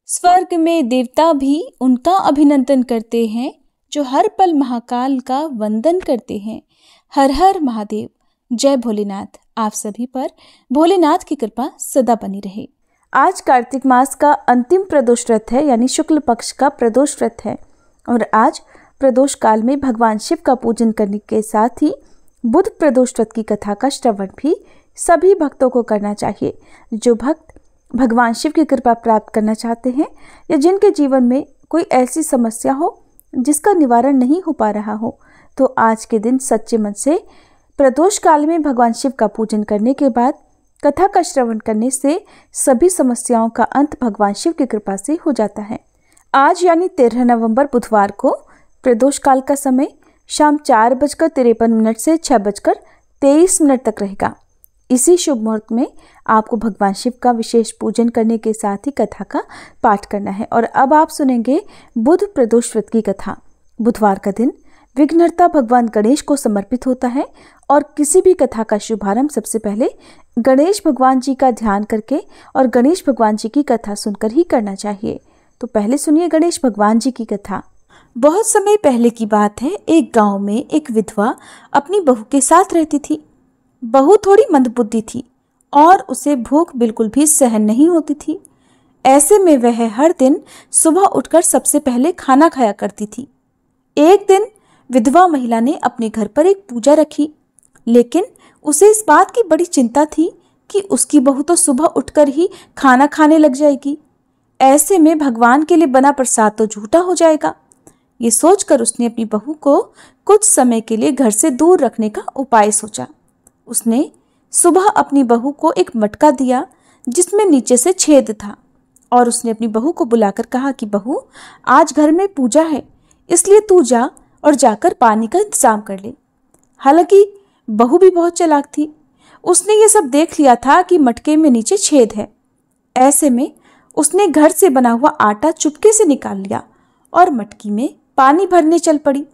स्वर्ग में देवता भी उनका अभिनंदन करते हैं जो हर पल महाकाल का वंदन करते हैं। हर हर महादेव। जय भोलेनाथ। आप सभी पर भोलेनाथ की कृपा सदा बनी रहे। आज कार्तिक मास का अंतिम प्रदोष व्रत है, यानी शुक्ल पक्ष का प्रदोष व्रत है। और आज प्रदोष काल में भगवान शिव का पूजन करने के साथ ही बुध प्रदोष व्रत की कथा का श्रवण भी सभी भक्तों को करना चाहिए। जो भक्त भगवान शिव की कृपा प्राप्त करना चाहते हैं या जिनके जीवन में कोई ऐसी समस्या हो जिसका निवारण नहीं हो पा रहा हो, तो आज के दिन सच्चे मन से प्रदोष काल में भगवान शिव का पूजन करने के बाद कथा का श्रवण करने से सभी समस्याओं का अंत भगवान शिव की कृपा से हो जाता है। आज यानी 13 नवंबर बुधवार को प्रदोष काल का समय शाम 4:53 से 6:23 तक रहेगा। इसी शुभ मुहूर्त में आपको भगवान शिव का विशेष पूजन करने के साथ ही कथा का पाठ करना है। और अब आप सुनेंगे बुध प्रदोष व्रत की कथा। बुधवार का दिन विघ्नहर्ता भगवान गणेश को समर्पित होता है और किसी भी कथा का शुभारंभ सबसे पहले गणेश भगवान जी का ध्यान करके और गणेश भगवान जी की कथा सुनकर ही करना चाहिए। तो पहले सुनिए गणेश भगवान जी की कथा। बहुत समय पहले की बात है। एक गांव में एक विधवा अपनी बहू के साथ रहती थी। बहू थोड़ी मंदबुद्धि थी और उसे भूख बिल्कुल भी सहन नहीं होती थी। ऐसे में वह हर दिन सुबह उठकर सबसे पहले खाना खाया करती थी। एक दिन विधवा महिला ने अपने घर पर एक पूजा रखी, लेकिन उसे इस बात की बड़ी चिंता थी कि उसकी बहू तो सुबह उठकर ही खाना खाने लग जाएगी। ऐसे में भगवान के लिए बना प्रसाद तो झूठा हो जाएगा। ये सोचकर उसने अपनी बहू को कुछ समय के लिए घर से दूर रखने का उपाय सोचा। उसने सुबह अपनी बहू को एक मटका दिया जिसमें नीचे से छेद था और उसने अपनी बहू को बुलाकर कहा कि बहू, आज घर में पूजा है, इसलिए तू जा और जाकर पानी का इंतजाम कर ले। हालांकि बहू भी बहुत चालाक थी। उसने ये सब देख लिया था कि मटके में नीचे छेद है। ऐसे में उसने घर से बना हुआ आटा चुपके से निकाल लिया और मटकी में पानी भरने चल पड़ी।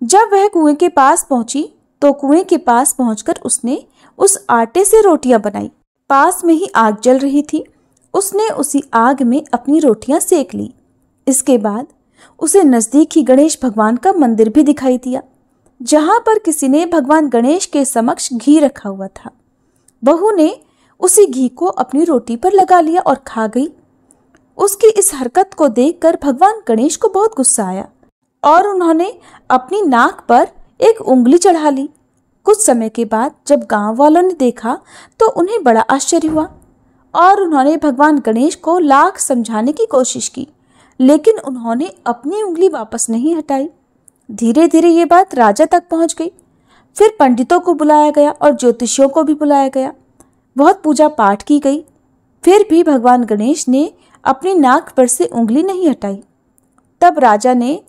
जब वह कुएं के पास पहुंची तो कुएं के पास पहुंचकर उसने उस आटे से रोटियां बनाई। पास में ही आग जल रही थी। उसने उसी आग में अपनी रोटियां सेक ली। इसके बाद उसे नजदीक ही गणेश भगवान का मंदिर भी दिखाई दिया, जहां पर किसी ने भगवान गणेश के समक्ष घी रखा हुआ था। बहू ने उसी घी को अपनी रोटी पर लगा लिया और खा गई। उसकी इस हरकत को देखकर भगवान गणेश को बहुत गुस्सा आया और उन्होंने अपनी नाक पर एक उंगली चढ़ा ली। कुछ समय के बाद जब गांव वालों ने देखा तो उन्हें बड़ा आश्चर्य हुआ और उन्होंने भगवान गणेश को लाख समझाने की कोशिश की, लेकिन उन्होंने अपनी उंगली वापस नहीं हटाई। धीरे धीरे ये बात राजा तक पहुंच गई। फिर पंडितों को बुलाया गया और ज्योतिषियों को भी बुलाया गया। बहुत पूजा पाठ की गई, फिर भी भगवान गणेश ने अपनी नाक पर से उंगली नहीं हटाई। तब राजा ने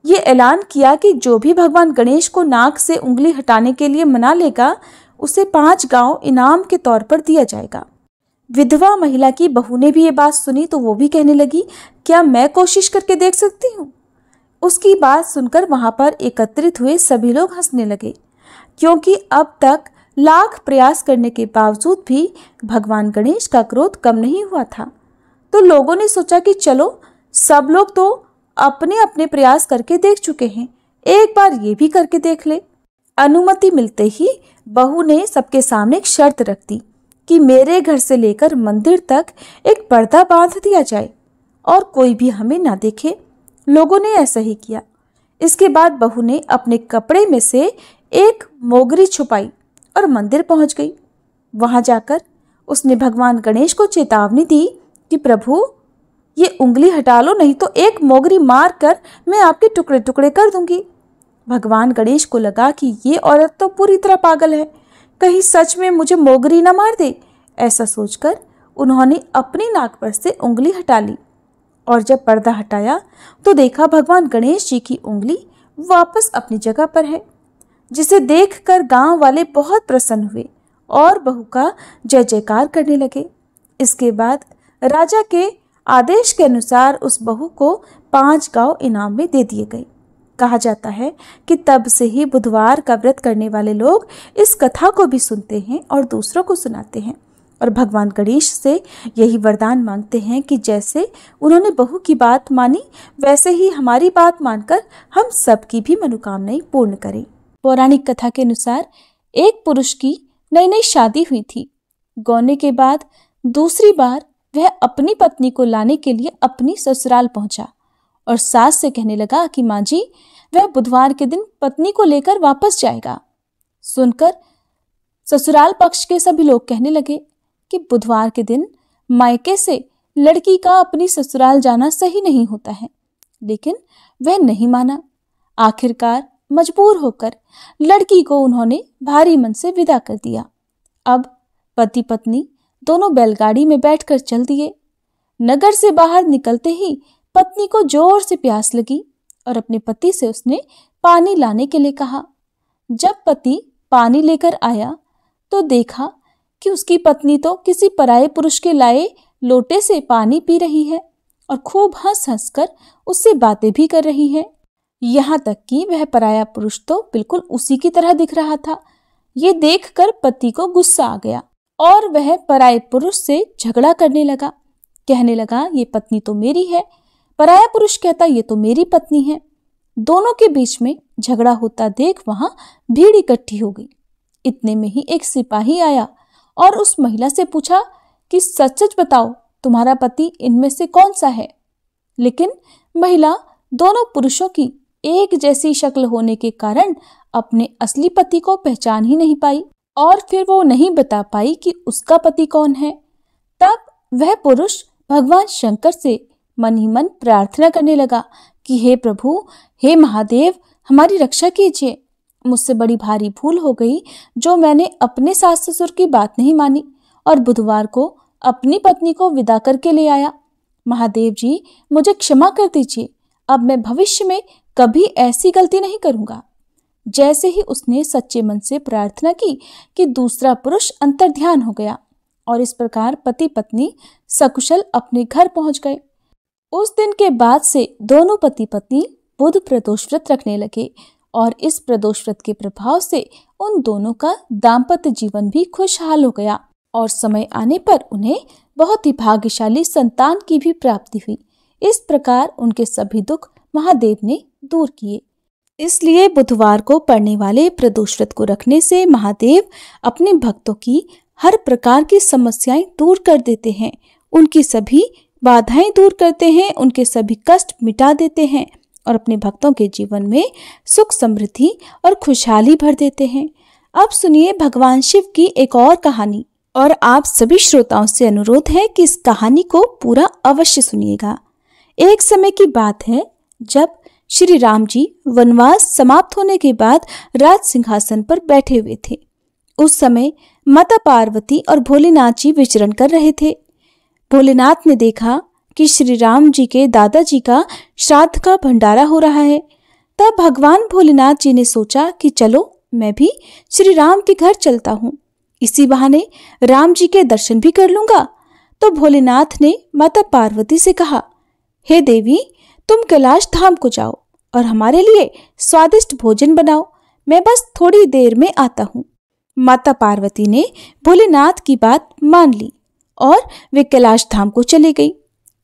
ये ऐलान किया कि जो भी भगवान गणेश को नाक से उंगली हटाने के लिए मना लेगा उसे 5 गांव इनाम के तौर पर दिया जाएगा। विधवा महिला की बहू ने भी ये बात सुनी तो वो भी कहने लगी, क्या मैं कोशिश करके देख सकती हूँ? उसकी बात सुनकर वहां पर एकत्रित हुए सभी लोग हंसने लगे, क्योंकि अब तक लाख प्रयास करने के बावजूद भी भगवान गणेश का क्रोध कम नहीं हुआ था। तो लोगों ने सोचा कि चलो, सब लोग तो अपने अपने प्रयास करके देख चुके हैं, एक बार ये भी करके देख ले। अनुमति मिलते ही बहू ने सबके सामने एक शर्त रख दी कि मेरे घर से लेकर मंदिर तक एक पर्दा बांध दिया जाए और कोई भी हमें ना देखे। लोगों ने ऐसा ही किया। इसके बाद बहू ने अपने कपड़े में से एक मोगरी छुपाई और मंदिर पहुंच गई। वहां जाकर उसने भगवान गणेश को चेतावनी दी कि प्रभु, ये उंगली हटा लो, नहीं तो एक मोगरी मार कर मैं आपके टुकड़े टुकड़े कर दूंगी। भगवान गणेश को लगा कि ये औरत तो पूरी तरह पागल है, कहीं सच में मुझे मोगरी ना मार दे। ऐसा सोचकर उन्होंने अपनी नाक पर से उंगली हटा ली और जब पर्दा हटाया तो देखा भगवान गणेश जी की उंगली वापस अपनी जगह पर है, जिसे देखकर गांव वाले बहुत प्रसन्न हुए और बहू का जय जयकार करने लगे। इसके बाद राजा के आदेश के अनुसार उस बहू को 5 गांव इनाम में दे दिए गए। कहा जाता है कि तब से ही बुधवार का व्रत करने वाले लोग इस कथा को भी सुनते हैं और दूसरों को सुनाते हैं और भगवान गणेश से यही वरदान मांगते हैं कि जैसे उन्होंने बहू की बात मानी वैसे ही हमारी बात मानकर हम सबकी भी मनोकामनाएं पूर्ण करें। पौराणिक कथा के अनुसार एक पुरुष की नई नई शादी हुई थी। गौने के बाद दूसरी बार वह अपनी पत्नी को लाने के लिए अपनी ससुराल पहुंचा और सास से कहने लगा कि माँ जी, वह बुधवार के दिन पत्नी को लेकर वापस जाएगा। सुनकर ससुराल पक्ष के सभी लोग कहने लगे कि बुधवार के दिन मायके से लड़की का अपनी ससुराल जाना सही नहीं होता है, लेकिन वह नहीं माना। आखिरकार मजबूर होकर लड़की को उन्होंने भारी मन से विदा कर दिया। अब पति पत्नी दोनों बैलगाड़ी में बैठकर चल दिए। नगर से बाहर निकलते ही पत्नी को जोर से प्यास लगी और अपने पति से उसने पानी लाने के लिए कहा। जब पति पानी लेकर आया तो देखा कि उसकी पत्नी तो किसी पराये पुरुष के लाए लोटे से पानी पी रही है और खूब हंस हंस कर उससे बातें भी कर रही है। यहाँ तक कि वह पराया पुरुष तो बिल्कुल उसी की तरह दिख रहा था। ये देखकर पति को गुस्सा आ गया और वह पराये पुरुष से झगड़ा करने लगा। कहने लगा, ये पत्नी तो मेरी है। पराया पुरुष कहता, ये तो मेरी पत्नी है। दोनों के बीच में झगड़ा होता देख वहां भीड़ इकट्ठी हो गई। इतने में ही एक सिपाही आया और उस महिला से पूछा कि सच सच बताओ, तुम्हारा पति इनमें से कौन सा है? लेकिन महिला दोनों पुरुषों की एक जैसी शक्ल होने के कारण अपने असली पति को पहचान ही नहीं पाई और फिर वो नहीं बता पाई कि उसका पति कौन है। तब वह पुरुष भगवान शंकर से मन ही मन प्रार्थना करने लगा कि हे प्रभु, हे महादेव, हमारी रक्षा कीजिए। मुझसे बड़ी भारी भूल हो गई जो मैंने अपने सास ससुर की बात नहीं मानी और बुधवार को अपनी पत्नी को विदा करके ले आया। महादेव जी, मुझे क्षमा कर दीजिए। अब मैं भविष्य में कभी ऐसी गलती नहीं करूंगा। जैसे ही उसने सच्चे मन से प्रार्थना की कि दूसरा पुरुष अंतर्ध्यान हो गया और इस प्रकार पति पत्नी सकुशल अपने घर पहुंच गए। उस दिन के बाद से दोनों पति पत्नी बुध प्रदोष व्रत रखने लगे और इस प्रदोष व्रत के प्रभाव से उन दोनों का दाम्पत्य जीवन भी खुशहाल हो गया और समय आने पर उन्हें बहुत ही भाग्यशाली संतान की भी प्राप्ति हुई। इस प्रकार उनके सभी दुख महादेव ने दूर किए। इसलिए बुधवार को पड़ने वाले प्रदोष व्रत को रखने से महादेव अपने भक्तों की हर प्रकार की समस्याएं दूर कर देते हैं, उनकी सभी बाधाएं दूर करते हैं, उनके सभी कष्ट मिटा देते हैं और अपने भक्तों के जीवन में सुख समृद्धि और खुशहाली भर देते हैं। अब सुनिए भगवान शिव की एक और कहानी और आप सभी श्रोताओं से अनुरोध है कि इस कहानी को पूरा अवश्य सुनिएगा। एक समय की बात है जब श्री राम जी वनवास समाप्त होने के बाद राज सिंहासन पर बैठे हुए थे। उस समय माता पार्वती और भोलेनाथ जी विचरण कर रहे थे। भोलेनाथ ने देखा कि श्री राम जी के दादाजी का श्राद्ध का भंडारा हो रहा है। तब भगवान भोलेनाथ जी ने सोचा कि चलो मैं भी श्री राम के घर चलता हूँ, इसी बहाने राम जी के दर्शन भी कर लूंगा। तो भोलेनाथ ने माता पार्वती से कहा, हे देवी, तुम कैलाश धाम को जाओ और हमारे लिए स्वादिष्ट भोजन बनाओ, मैं बस थोड़ी देर में आता हूँ। माता पार्वती ने भोलेनाथ की बात मान ली और वे कैलाश धाम को चले गई।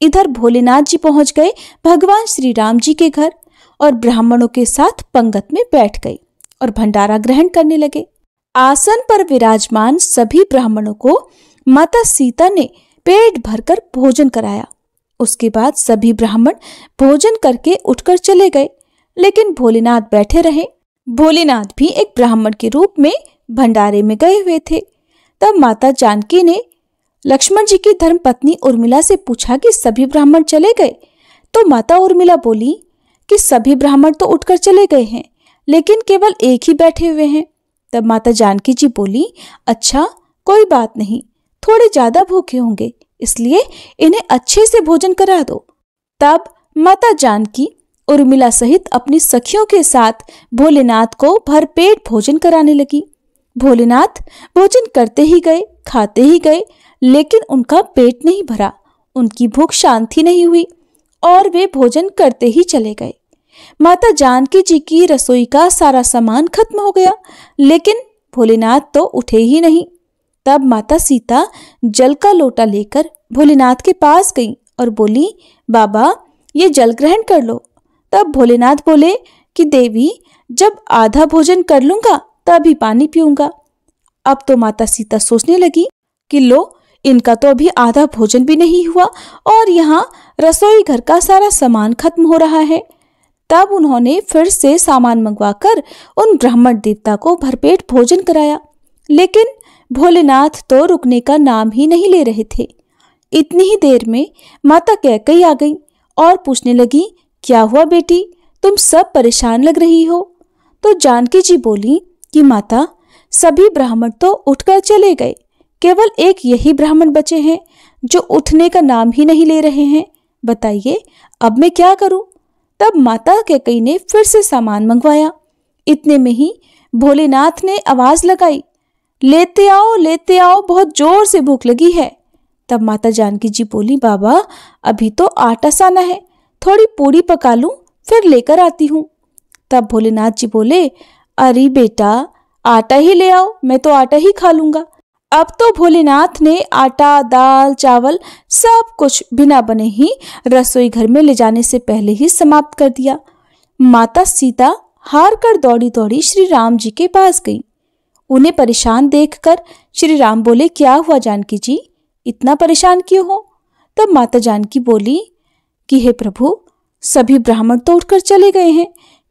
इधर भोलेनाथ जी पहुंच गए भगवान श्री राम जी के घर और ब्राह्मणों के साथ पंगत में बैठ गए और भंडारा ग्रहण करने लगे। आसन पर विराजमान सभी ब्राह्मणों को माता सीता ने पेट भरकर भोजन कराया। उसके बाद सभी ब्राह्मण भोजन करके उठकर चले गए, लेकिन भोलेनाथ बैठे रहे। भोलेनाथ भी एक ब्राह्मण के रूप में भंडारे में गए हुए थे। तब माता जानकी ने लक्ष्मण जी की धर्मपत्नी उर्मिला से पूछा कि सभी ब्राह्मण चले गए? तो माता उर्मिला बोली कि सभी ब्राह्मण तो उठकर चले गए हैं, लेकिन केवल एक ही बैठे हुए हैं। तब माता जानकी जी बोली, अच्छा कोई बात नहीं, थोड़े ज्यादा भूखे होंगे, इसलिए इन्हें अच्छे से भोजन करा दो। तब माता जानकी उर्मिला सहित अपनी सखियों के साथ भोलेनाथ को भरपेट भोजन कराने लगी। भोलेनाथ भोजन करते ही गए, खाते ही गए, लेकिन उनका पेट नहीं भरा, उनकी भूख शांत ही नहीं हुई और वे भोजन करते ही चले गए। माता जानकी जी की रसोई का सारा सामान खत्म हो गया, लेकिन भोलेनाथ तो उठे ही नहीं। तब माता सीता जल का लोटा लेकर भोलेनाथ के पास गई और बोली, बाबा ये जल ग्रहण कर लो। तब भोलेनाथ बोले कि देवी, जब आधा भोजन कर लूंगा तभी पानी पीऊंगा। अब तो माता सीता सोचने लगी कि लो, इनका तो अभी आधा भोजन भी नहीं हुआ और यहाँ रसोई घर का सारा सामान खत्म हो रहा है। तब उन्होंने फिर से सामान मंगवाकर उन ब्राह्मण देवता को भरपेट भोजन कराया, लेकिन भोलेनाथ तो रुकने का नाम ही नहीं ले रहे थे। इतनी ही देर में माता कैकेयी आ गई और पूछने लगी, क्या हुआ बेटी, तुम सब परेशान लग रही हो। तो जानकी जी बोली कि माता, सभी ब्राह्मण तो उठकर चले गए, केवल एक यही ब्राह्मण बचे हैं जो उठने का नाम ही नहीं ले रहे हैं। बताइए अब मैं क्या करूं। तब माता कैकेयी ने फिर से सामान मंगवाया। इतने में ही भोलेनाथ ने आवाज लगाई, लेते आओ, बहुत जोर से भूख लगी है। तब माता जानकी जी बोली, बाबा अभी तो आटा साना है, थोड़ी पूड़ी पका लूं फिर लेकर आती हूँ। तब भोलेनाथ जी बोले, अरे बेटा आटा ही ले आओ, मैं तो आटा ही खा लूंगा। अब तो भोलेनाथ ने आटा, दाल, चावल सब कुछ बिना बने ही रसोई घर में ले जाने से पहले ही समाप्त कर दिया। माता सीता हार कर दौड़ी दौड़ी श्री राम जी के पास गई। उन्हें परेशान देखकर श्री राम बोले, क्या हुआ जानकी जी, इतना परेशान क्यों हो। तब माता जानकी बोली कि हे प्रभु, सभी ब्राह्मण तो उठकर चले गए हैं,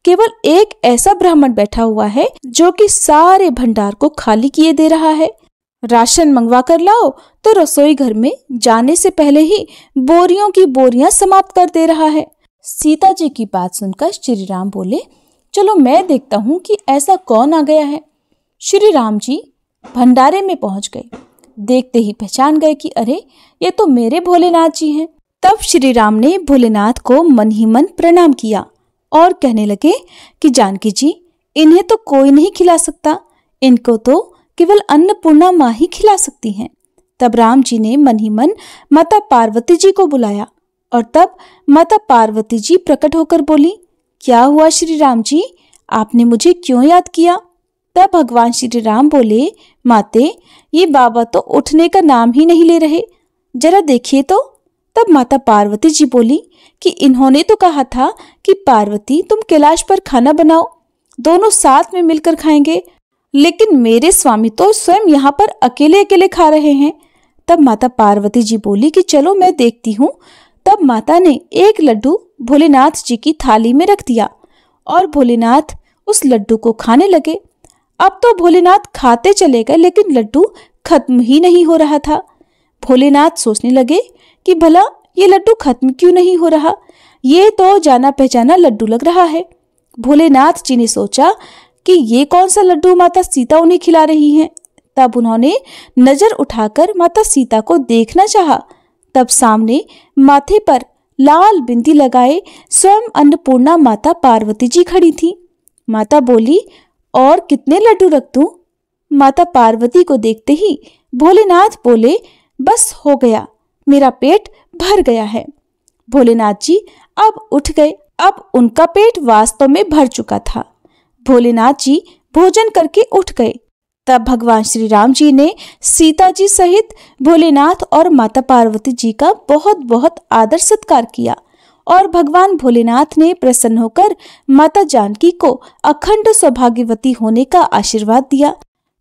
केवल एक ऐसा ब्राह्मण बैठा हुआ है जो कि सारे भंडार को खाली किए दे रहा है। राशन मंगवा कर लाओ तो रसोई घर में जाने से पहले ही बोरियों की बोरियां समाप्त कर दे रहा है। सीता जी की बात सुनकर श्री राम बोले, चलो मैं देखता हूँ कि ऐसा कौन आ गया है। श्री राम जी भंडारे में पहुंच गए। देखते ही पहचान गए कि अरे ये तो मेरे भोलेनाथ जी हैं। तब श्री राम ने भोलेनाथ को मन ही मन प्रणाम किया और कहने लगे कि जानकी जी, इन्हें तो कोई नहीं खिला सकता, इनको तो केवल अन्नपूर्णा माँ ही खिला सकती हैं। तब राम जी ने मन ही मन माता पार्वती जी को बुलाया और तब माता पार्वती जी प्रकट होकर बोली, क्या हुआ श्री राम जी, आपने मुझे क्यों याद किया। तब भगवान श्री राम बोले, माते ये बाबा तो उठने का नाम ही नहीं ले रहे, जरा देखिए तो। तब माता पार्वती जी बोली कि इन्होंने तो कहा था कि पार्वती तुम कैलाश पर खाना बनाओ, दोनों साथ में मिलकर खाएंगे, लेकिन मेरे स्वामी तो स्वयं यहाँ पर अकेले अकेले खा रहे हैं। तब माता पार्वती जी बोली कि चलो मैं देखती हूँ। तब माता ने एक लड्डू भोलेनाथ जी की थाली में रख दिया और भोलेनाथ उस लड्डू को खाने लगे। अब तो भोलेनाथ खाते चले गए, लेकिन लड्डू खत्म ही नहीं हो रहा था। भोलेनाथ सोचने लगे कि भला ये लड्डू खत्म क्यों नहीं हो रहा, ये तो जाना पहचाना लड्डू लग रहा है। भोलेनाथ जी ने सोचा कि ये कौन सा लड्डू माता सीता उन्हें खिला रही हैं। तब उन्होंने नजर उठाकर माता सीता को देखना चाहा। तब सामने माथे पर लाल बिंदी लगाए स्वयं अन्नपूर्णा माता पार्वती जी खड़ी थी। माता बोली, और कितने लड्डू रख दूं। माता पार्वती को देखते ही भोलेनाथ बोले, बस हो गया, मेरा पेट भर गया है। भोलेनाथ जी अब उठ गए। अब उनका पेट वास्तव में भर चुका था। भोलेनाथ जी भोजन करके उठ गए। तब भगवान श्री राम जी ने सीता जी सहित भोलेनाथ और माता पार्वती जी का बहुत बहुत आदर सत्कार किया और भगवान भोलेनाथ ने प्रसन्न होकर माता जानकी को अखंड सौभाग्यवती होने का आशीर्वाद दिया।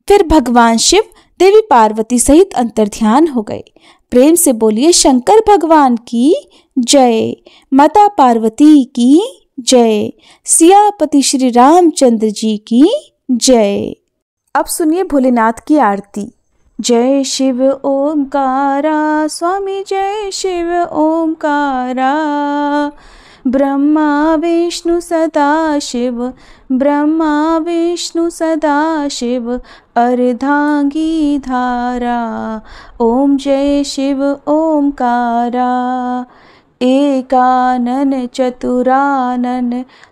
फिर भगवान शिव देवी पार्वती सहित अंतर्ध्यान हो गए। प्रेम से बोलिए शंकर भगवान की जय, माता पार्वती की जय, सियापति श्री रामचंद्र जी की जय। अब सुनिए भोलेनाथ की आरती। जय शिव ओमकारा, स्वामी जय शिव ओमकारा, ब्रह्मा विष्णु सदा शिव, ब्रह्मा विष्णु सदा शिव, अर्धांगी धारा, ओम जय शिव ओमकारा, एकानन चतुरानन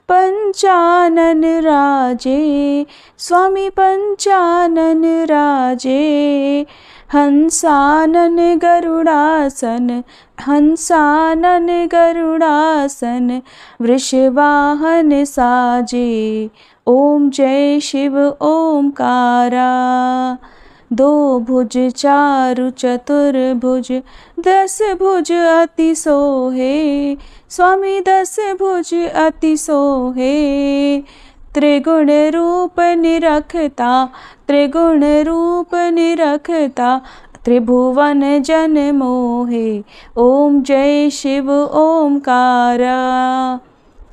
पंचानन राजे, स्वामी पंचानन राजे, हंसानन गरुड़ासन, हंसानन गरुड़ासन, वृषवाहन साजे, ओम जय शिव ओमकारा। दो भुज चारु चतुर्भुज, 10 भुज अति सोहे। स्वामी 10 भुज अति सोहे। त्रिगुण रूप निरखता, त्रिगुण रूप निरखता, त्रिभुवन जन मोहे। ओम जय शिव ओमकारा।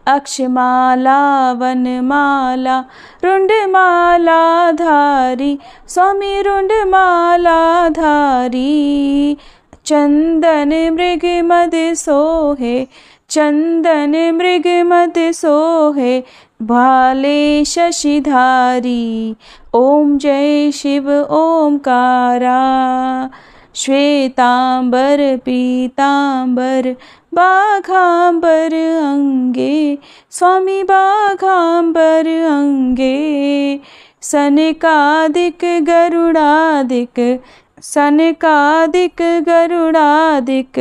अक्षमाला वनमाला रुंडमाला धारी, स्वामी रुंडमाला धारी। चंदन मृग मद सोहे, चंदन मृग मद सोहे, भाले शशिधारी। ओम जय शिव ओमकारा। श्वेतांबर पीतांबर बाघांबर अंगे, स्वामी बाघांबर अंगे। सनकादिक गरुड़ादिक, सनकादिक गरुड़ादिक,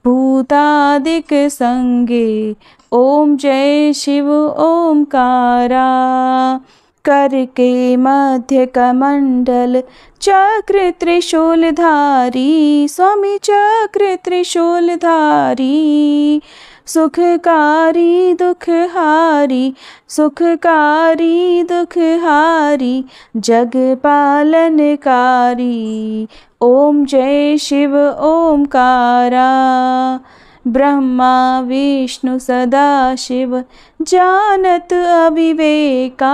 भूतादिक संगे। ओम जय शिव ओमकारा। कर के मध्य कमंडल चक्र त्रिशूलधारी, स्वामी चक्र त्रिशूलधारी। सुखकारी दुखहारी, सुखकारी दुखहारी, जग पालनकारी। ओम जय शिव ओमकारा। ब्रह्मा विष्णु सदा शिव जानत अविवेका,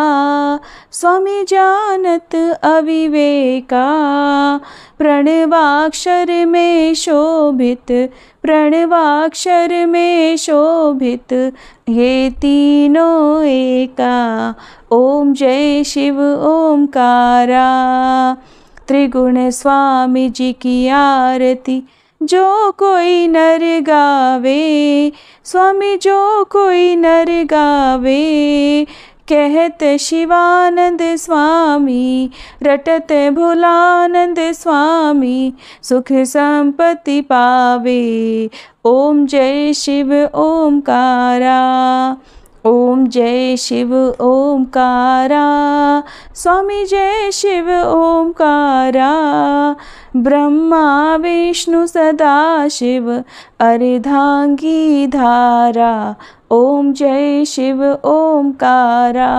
स्वामी जानत अविवेका। प्रणवाक्षर में शोभित, प्रणवाक्षर में शोभित, ये तीनों एका। ओम जय शिव ओमकारा। त्रिगुण स्वामी जी की आरती जो कोई नर गावे, स्वामी जो कोई नर गावे। कहत शिवानंद स्वामी, रटत भोलानंद स्वामी, सुख संपत्ति पावे। ओम जय शिव ओमकारा। ओम जय शिव ओमकारा। स्वामी जय शिव ओमकारा। ब्रह्मा विष्णु सदा शिव अर्धांगी धारा। ओम जय शिव ओमकारा।